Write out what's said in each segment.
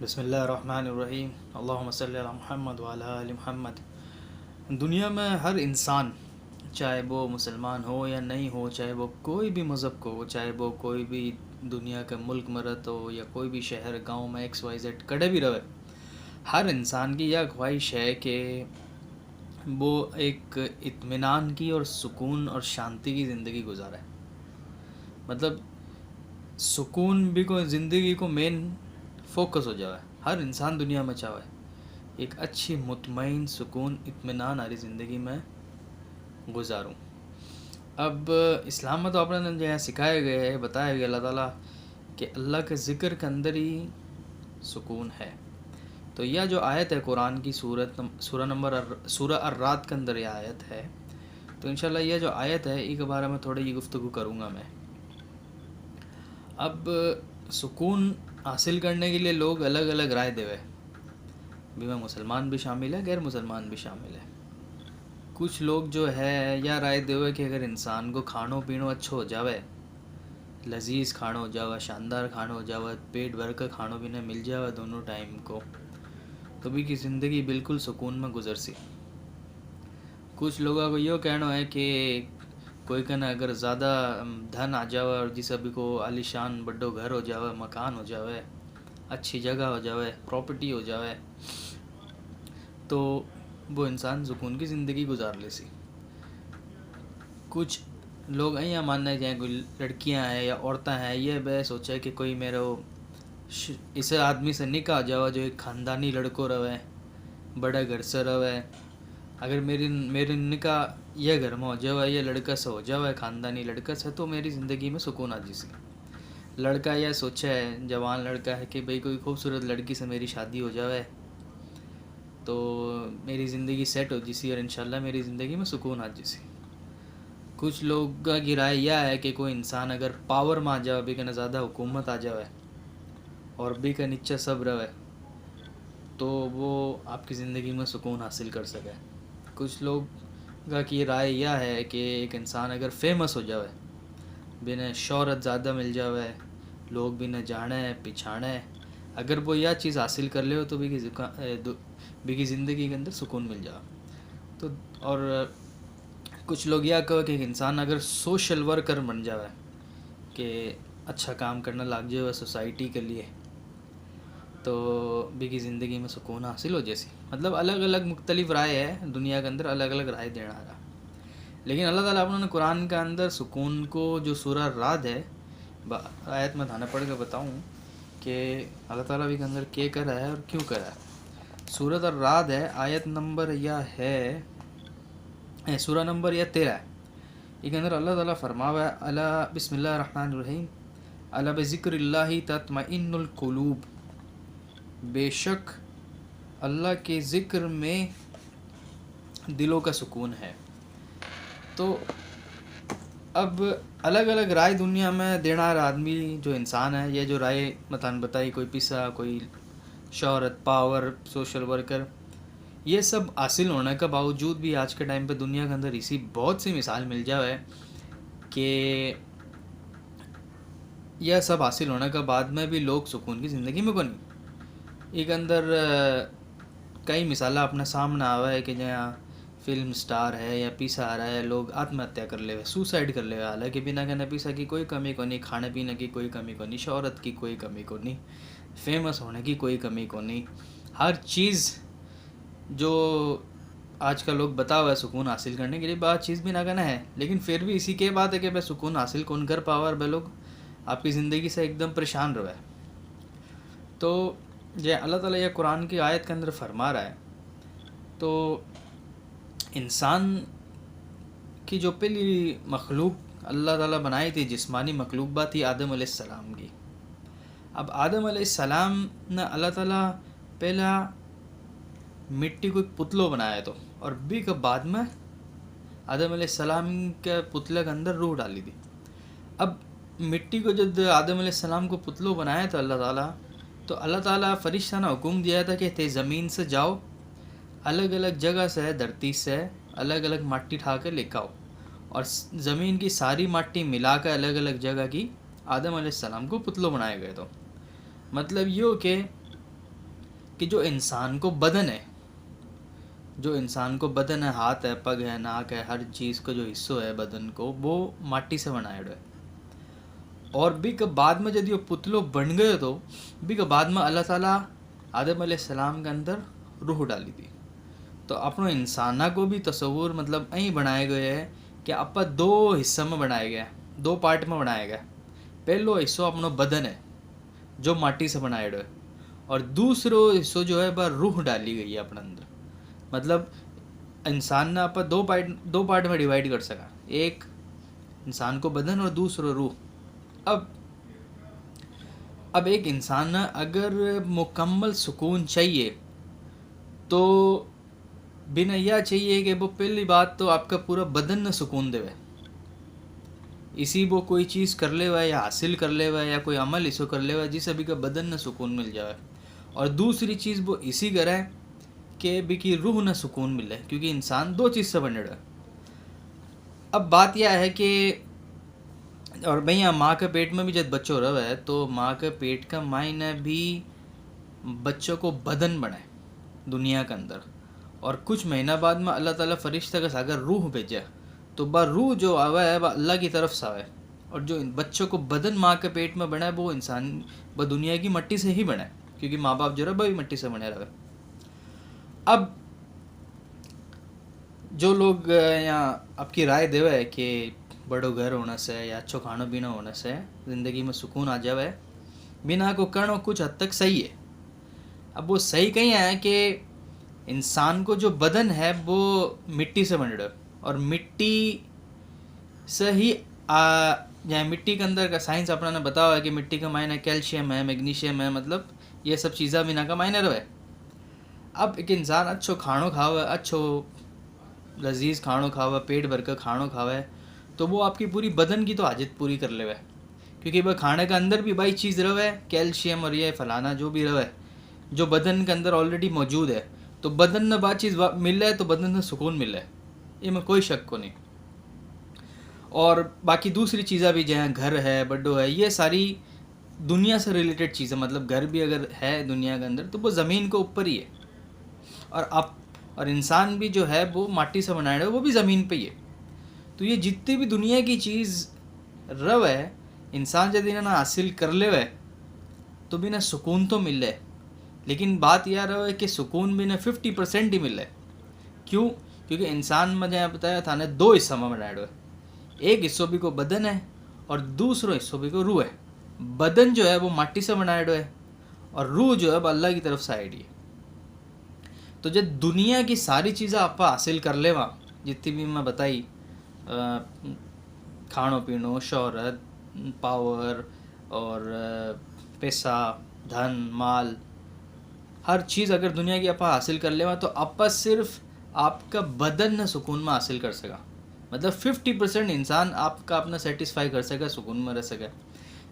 بسم اللہ الرحمن الرحیم، اللہم صلی علی محمد وعلی آل محمد۔ دنیا میں ہر انسان، چاہے وہ مسلمان ہو یا نہیں ہو، چاہے وہ کوئی بھی مذہب کو ہو، چاہے وہ کوئی بھی دنیا کا ملک مرت ہو یا کوئی بھی شہر گاؤں میں ایکس وائی زیڈ کڑے بھی رہے، ہر انسان کی یہ خواہش ہے کہ وہ ایک اطمینان کی اور سکون اور شانتی کی زندگی گزارے۔ مطلب سکون بھی کو زندگی کو مین فوکس ہو جائے، ہر انسان دنیا میں چاہے ایک اچھی مطمئن سکون اطمینان والی زندگی میں گزاروں۔ اب اسلام میں تو اپنے جو ہے سکھائے گئے ہے، بتایا گیا اللہ تعالیٰ کہ اللہ کے ذکر کے اندر ہی سکون ہے۔ تو یہ جو آیت ہے قرآن کی سورہ الرعد کے اندر یہ آیت ہے، تو انشاءاللہ یہ جو آیت ہے اس کے بارے میں تھوڑی گفتگو کروں گا میں۔ اب سکون حاصل کرنے کے لیے لوگ الگ الگ رائے دے ہوئے، بھی میں مسلمان بھی شامل ہے، غیر مسلمان بھی شامل ہے۔ کچھ لوگ جو ہے یا رائے دے ہوئے کہ اگر انسان کو کھانو پینو اچھا ہو جاوے، لذیذ کھانو ہو جاوے، شاندار کھانو ہو جاوے، پیٹ بھر کر کھانو پینا مل جاوے دونوں ٹائم کو، تو بھی کی زندگی بالکل سکون میں گزر سی۔ کچھ لوگوں کو یہ کہنا ہے کہ کوئی کہنا اگر زیادہ دھن آ جاوے اور جس ابھی کو عالی شان بڑو گھر ہو جاوے، مکان ہو جاوے، اچھی جگہ ہو جاوے، پراپرٹی ہو جاوے، تو وہ انسان سکون کی زندگی گزار لے سی۔ کچھ لوگ ایاں ماننا ہے جائیں کوئی لڑکیاں ہیں یا عورتیں ہیں، یہ بے سوچے کہ کوئی میرے اس آدمی سے نکاح ہو جاوے جو ایک خاندانی لڑکوں رہے، بڑے گھر سے رہے، اگر میری نکاح یہ گھر میں ہو جاوے، یہ لڑکا سے ہو جاوے، خاندانی لڑکا سے، تو میری زندگی میں سکون آ جیسی۔ لڑکا یہ سوچے ہے، جوان لڑکا ہے کہ بھئی کوئی خوبصورت لڑکی سے میری شادی ہو جاوے تو میری زندگی سیٹ ہو جیسی اور انشاءاللہ میری زندگی میں سکون آ جیسی۔ کچھ لوگ کی رائے یہ ہے کہ کوئی انسان اگر پاور میں آ جاوے، بھی کہ زیادہ حکومت آ جاوے اور بھی کہ نیچے سب رہے، تو وہ آپ کی زندگی میں سکون حاصل کر سکے۔ کچھ لوگ کی رائے یہ ہے کہ ایک انسان اگر فیمس ہو جاوے، بھی نے شہرت زیادہ مل جاوے، لوگ بھی نہ جانے پچھانے، اگر وہ یہ چیز حاصل کر لے ہو تو بھی کی زندگی کے اندر سکون مل جائے۔ تو اور کچھ لوگ یہ کہو کہ ایک انسان اگر سوشل ورکر بن جاوے، کہ اچھا کام کرنا لگ جائے سوسائٹی کے لیے، تو بھی کی زندگی میں سکون حاصل ہو جیسی۔ مطلب الگ الگ مختلف رائے ہے دنیا کے اندر، الگ الگ رائے دینا رہا۔ لیکن اللہ تعالیٰ اپنے نے قرآن کے اندر سکون کو جو سورہ رعد ہے، آیت میں دھانا پڑھ کے بتاؤں کہ اللہ تعالیٰ بھی کے اندر کیا کر رہا ہے اور کیوں کر رہا ہے۔ سورۃ الرعد ہے، آیت نمبر سورہ نمبر 13 ہے۔ یہ کے اندر اللہ تعالیٰ فرماوا ہے، الا بسم اللہ الرحمن الرحیم، الا بذکر اللہ تطمئن القلوب، بے شک اللہ کے ذکر میں دلوں کا سکون ہے۔ تو اب الگ الگ رائے دنیا میں دینا رہا آدمی جو انسان ہے، یہ جو رائے مثلاً بتائی، کوئی پیسہ، کوئی شہرت، پاور، سوشل ورکر، یہ سب حاصل ہونے کے باوجود بھی آج کے ٹائم پہ دنیا کے اندر اسی بہت سی مثال مل جاوے کہ یہ سب حاصل ہونے کے بعد میں بھی لوگ سکون کی زندگی میں بنی۔ ایک اندر کئی مثالیں اپنے سامنے آوا ہے کہ جہاں فلم سٹار ہے یا پیسہ آ رہا ہے، لوگ آتم ہتیا کر لے ہوئے، سوسائڈ کر لے ہوئے، حالانکہ بنا کہنے پیسہ کی کوئی کمی کو نہیں، کھانے پینے کی کوئی کمی کو نہیں، شہرت کی کوئی کمی کو نہیں، فیمس ہونے کی کوئی کمی کو نہیں، ہر چیز جو آج کل لوگ بتا ہوا ہے سکون حاصل کرنے کے لیے، بات چیز بھی نہ کہنا ہے، لیکن پھر بھی اسی کے بات ہے کہ بے سکون حاصل کون کر پاوا اور بے لوگ آپ کی زندگی سے ایک دم پریشان رہے۔ تو یہ اللہ تعالیٰ یہ قرآن کی آیت کے اندر فرما رہا ہے، تو انسان کی جو پہلی مخلوق اللہ تعالیٰ بنائی تھی، جسمانی مخلوق بات تھی آدم علیہ السلام کی۔ اب آدم علیہ السلام نے اللہ تعالیٰ پہلا مٹی کو ایک پتلو بنایا تو، اور بھی کے بعد میں آدم علیہ السلام کے پتلے کے اندر روح ڈالی تھی۔ اب مٹی کو جب آدم علیہ السلام کو پتلو بنایا تھا اللہ تعالیٰ فرشتہ نے حکم دیا تھا کہ تے زمین سے جاؤ، الگ الگ جگہ سے، دھرتی سے الگ الگ مٹی ٹھا کے لے کے آؤ، اور زمین کی ساری مٹی ملا کر الگ الگ جگہ کی آدم علیہ السلام کو پتلو بنائے گئے۔ تو مطلب یہ ہو کہ کہ جو انسان کو بدن ہے، جو انسان کو بدن ہے، ہاتھ ہے، پگ ہے، ناک ہے، ہر چیز کو جو حصہ ہے بدن کو، وہ مٹی سے بنایا ہے. اور بھی کہ بعد میں جب یہ پتلو بن گئے تو بھی کہ بعد میں اللہ تعالیٰ آدم علیہ السلام کے اندر روح ڈالی تھی. تو اپنے انسانہ کو بھی تصور مطلب این بنائے گئے ہے کہ آپ دو حصہ میں بنائے گئے، دو پارٹ میں بنائے گئے. پہلو حصہ اپنا بدن ہے جو مٹی سے بنائے ہوئے، اور دوسرو حصہ جو ہے وہ روح ڈالی گئی ہے اپنے اندر. مطلب انسان نے آپ دو پارٹ میں ڈیوائڈ کر سکا، ایک انسان کو بدن اور دوسرو روح. اب ایک انسان اگر مکمل سکون چاہیے تو بنا یہ چاہیے کہ وہ پہلی بات تو آپ کا پورا بدن نہ سکون دے. اسی وہ کوئی چیز کر لے ہوا یا حاصل کر لے ہوا یا کوئی عمل اسو کر لے ہوا جس ابھی کا بدن نہ سکون مل جائے. اور دوسری چیز وہ اسی کرے کہ بھی کی روح نہ سکون ملے، کیونکہ انسان دو چیز سے بنے رہا. اب بات یہ ہے کہ اور بھیا ماں کے پیٹ میں بھی جب بچوں رہا ہے تو ماں کے پیٹ کا معنی بھی بچوں کو بدن بنائے دنیا کے اندر. اور کچھ مہینہ بعد میں اللہ تعالیٰ فرشتہ کا اگر روح بھیجا تو روح جو آوا ہے وہ اللہ کی طرف سے آوا ہے. اور جو بچوں کو بدن ماں کے پیٹ میں بنا ہے وہ انسان وہ دنیا کی مٹی سے ہی بنا ہے، کیونکہ ماں باپ جو رہا بھی مٹی سے بنے رہا. اب جو لوگ یہاں آپ کی رائے دے ہے کہ بڑو گھر ہونے سے یا اچھو کھانا پینا ہونے سے زندگی میں سکون آ جاوے، بنا کو کرنا کچھ حد تک صحیح ہے. اب وہ صحیح کہیں ہے کہ انسان کو جو بدن ہے وہ مٹی سے بن رہا ہے، اور مٹی سے ہی یعنی مٹی کے اندر کا سائنس اپنا نے بتایا ہے کہ مٹی کا معنی کیلشیم ہے، میگنیشیم ہے، مطلب یہ سب چیزیں بنا کا معنی رہے. اب ایک انسان اچھو کھانو کھاوے، اچھو لذیذ کھانو کھاوے، پیٹ بھر کر کھانو کھاوے تو وہ آپ کی پوری بدن کی تو حاجت پوری کر لے، کیونکہ وہ کھانے کے اندر بھی بائی چیز رہے کیلشیم اور یہ فلانا جو بھی رہے جو بدن کے اندر آلریڈی موجود ہے. تو بدن میں بات چیز مل رہا ہے تو بدن میں سکون مل رہا ہے، یہ میں کوئی شک کو نہیں. اور باقی دوسری چیزیں بھی جہاں گھر ہے، بڈو ہے، یہ ساری دنیا سے ریلیٹڈ چیزیں. مطلب گھر بھی اگر ہے دنیا کے اندر تو وہ زمین کے اوپر ہی ہے، اور انسان بھی جو ہے وہ مٹی سے بنایا ہے وہ بھی زمین پہ ہی ہے. تو یہ جتنی بھی دنیا کی چیز رو ہے انسان جب انہیں حاصل کر لے ہوئے تو بھی نہ سکون تو مل رہا ہے، لیکن بات یہ رہا ہے کہ سکون بھی نہ 50% ہی مل رہا ہے. کیوں؟ کیونکہ انسان میں جہاں بتایا تھا نے دو حصہ میں بنایا ہوئے، ایک حصہ بھی کو بدن ہے اور دوسرا حصہ بھی کو روح ہے. بدن جو ہے وہ مٹی سے بنایا ہوئے ہے اور روح جو ہے وہ اللہ کی طرف سے آئی ہے. تو جب دنیا کی ساری چیزیں آپ حاصل کر لے وہاں جتنی بھی میں بتائی، کھانو پینو، شہرت، پاور اور پیسہ، دھن، مال، ہر چیز اگر دنیا کی آپ حاصل کر لے وہاں تو آپ صرف آپ کا بدن نہ سکون میں حاصل کر سکا. مطلب 50% انسان آپ کا اپنا سیٹسفائی کر سکا، سکون میں رہ سکا.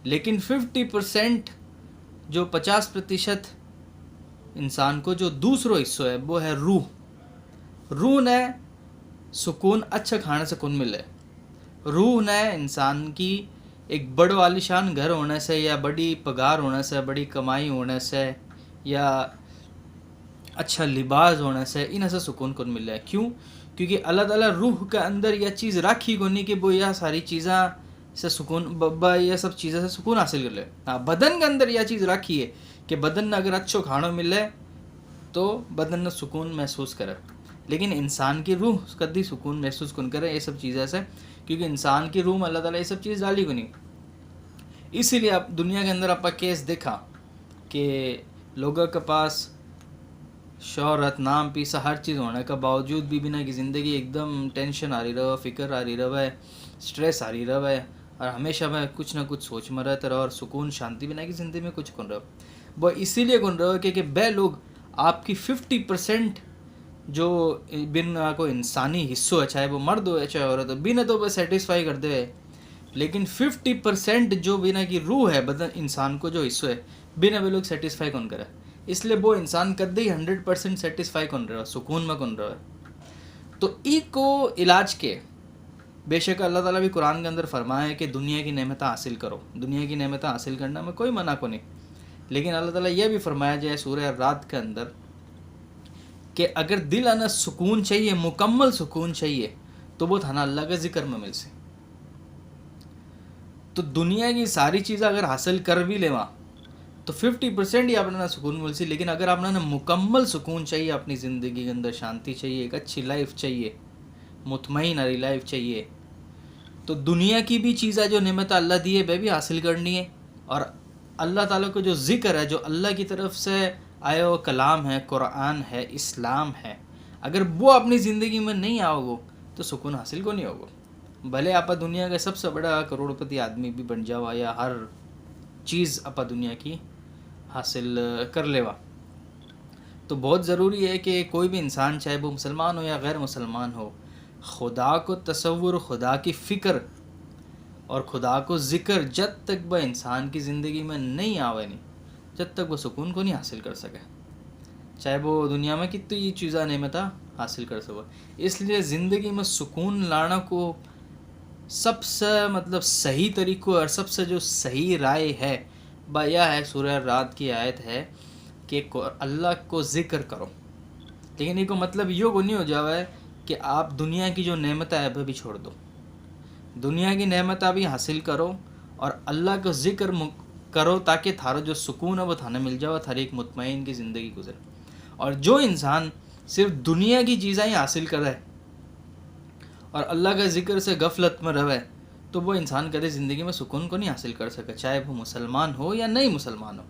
لیکن 50% جو 50% انسان کو جو دوسرا حصہ ہے وہ ہے روح. روح نے سکون اچھا کھانے سے کون ملے. روح نے انسان کی ایک بڑو عالیشان گھر ہونے سے یا بڑی پگار ہونے سے، بڑی کمائی ہونے سے یا اچھا لباس ہونے سے ان سے سکون کون مل رہا ہے. کیوں؟ کیونکہ اللہ تعالیٰ روح کے اندر یہ چیز رکھی کو نہیں کہ وہ یہ ساری چیزیں سے سکون یہ سب چیزیں سے سکون حاصل کر لے. ہاں بدن کے اندر یہ چیز رکھی ہے کہ بدن نے اگر اچھو کھانو ملے تو بدن نے سکون محسوس کرے، لیکن انسان کی روح کدی سکون محسوس کون کرے یہ سب چیزیں سے، کیونکہ انسان کی روح میں اللہ تعالیٰ یہ سب چیز ڈالی کو نہیں. اسی لیے اب دنیا کے اندر آپ کیس دیکھا کہ لوگوں کے پاس شہرت، نام، پیسہ، ہر چیز ہونے کا باوجود بھی بنا کی زندگی ایک دم ٹینشن آ رہی رہا، فکر آ رہی رہا ہے، سٹریس آ رہی رہا ہے، اور ہمیشہ میں کچھ نہ کچھ سوچ میں رہتا رہا، اور سکون شانتی بنا کی زندگی میں کچھ کون رہا. وہ اسی لیے کون رہا کہ بے لوگ آپ کی 50% جو بنا کو انسانی حصہ ہے، چاہے وہ مرد ہو چاہے عورت ہو، بنا تو وہ سیٹسفائی کر دے. لیکن 50% جو بنا کی روح ہے بدن انسان کو جو حصہ ہے بنا وہ لوگ سیٹسفائی کون کرے. اس لیے وہ انسان کدی 100% سیٹسفائی کون رہا، سکون میں کون رہا. تو ای کو علاج کے بے شک اللہ تعالیٰ بھی قرآن کے اندر فرمایا ہے کہ دنیا کی نعمتیں حاصل کرو. دنیا کی نعمتیں حاصل کرنا میں کوئی منع کو نہیں، لیکن اللہ تعالیٰ یہ بھی فرمایا جائے سورہ رات کے اندر کہ اگر دل انا سکون چاہیے، مکمل سکون چاہیے، تو وہ تھانا اللہ کے ذکر میں مل سے. تو دنیا کی ساری چیزیں اگر حاصل کر بھی لے وہاں تو 50% ہی اپنا سکون مل سی. لیکن اگر آپ نے مکمل سکون چاہیے، اپنی زندگی کے اندر شانتی چاہیے، ایک اچھی لائف چاہیے، مطمئن والی لائف چاہیے، تو دنیا کی بھی چیزیں جو نعمت اللہ دی ہے وہ بھی حاصل کرنی ہے. اور اللہ تعالیٰ کو جو ذکر ہے، جو اللہ کی طرف سے آیا وہ کلام ہے، قرآن ہے، اسلام ہے، اگر وہ اپنی زندگی میں نہیں آؤ گو تو سکون حاصل کو نہیں ہوگا. بھلے آپ دنیا کا سب سے بڑا کروڑپتی آدمی بھی بن جاؤ یا ہر چیز آپ دنیا کی حاصل کر لیوا، تو بہت ضروری ہے کہ کوئی بھی انسان چاہے وہ مسلمان ہو یا غیر مسلمان ہو، خدا کو تصور، خدا کی فکر اور خدا کو ذکر جب تک وہ انسان کی زندگی میں نہیں آوے نہیں، جب تک وہ سکون کو نہیں حاصل کر سکے، چاہے وہ دنیا میں کتنی چیزیں نعمتیں حاصل کر سکو. اس لیے زندگی میں سکون لانا کو سب سے صحیح طریقہ اور سب سے جو صحیح رائے ہے یہ ہے، سورہ رات کی آیت ہے کہ اللہ کو ذکر کرو. لیکن یہ کو مطلب یہ کو نہیں ہو جاوا ہے کہ آپ دنیا کی جو نعمتیں ہے وہ بھی چھوڑ دو. دنیا کی نعمتیں بھی حاصل کرو اور اللہ کو ذکر کرو تاکہ تھارا جو سکون ہے وہ تھانے مل جاؤ، تھاری ایک مطمئن کی زندگی گزرے. اور جو انسان صرف دنیا کی چیزیں ہی حاصل کرے اور اللہ کے ذکر سے غفلت میں رہے تو وہ انسان کبھی زندگی میں سکون کو نہیں حاصل کر سکے، چاہے وہ مسلمان ہو یا نہیں مسلمان ہو.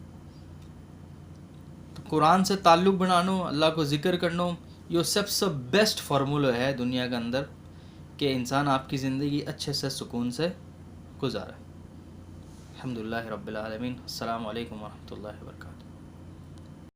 تو قرآن سے تعلق بنانو، اللہ کو ذکر کرنو، یہ سب سے بیسٹ فارمولہ ہے دنیا کے اندر کہ انسان آپ کی زندگی اچھے سے سکون سے گزارے. الحمدللہ رب العالمین. السلام علیکم ورحمۃ اللہ وبرکاتہ.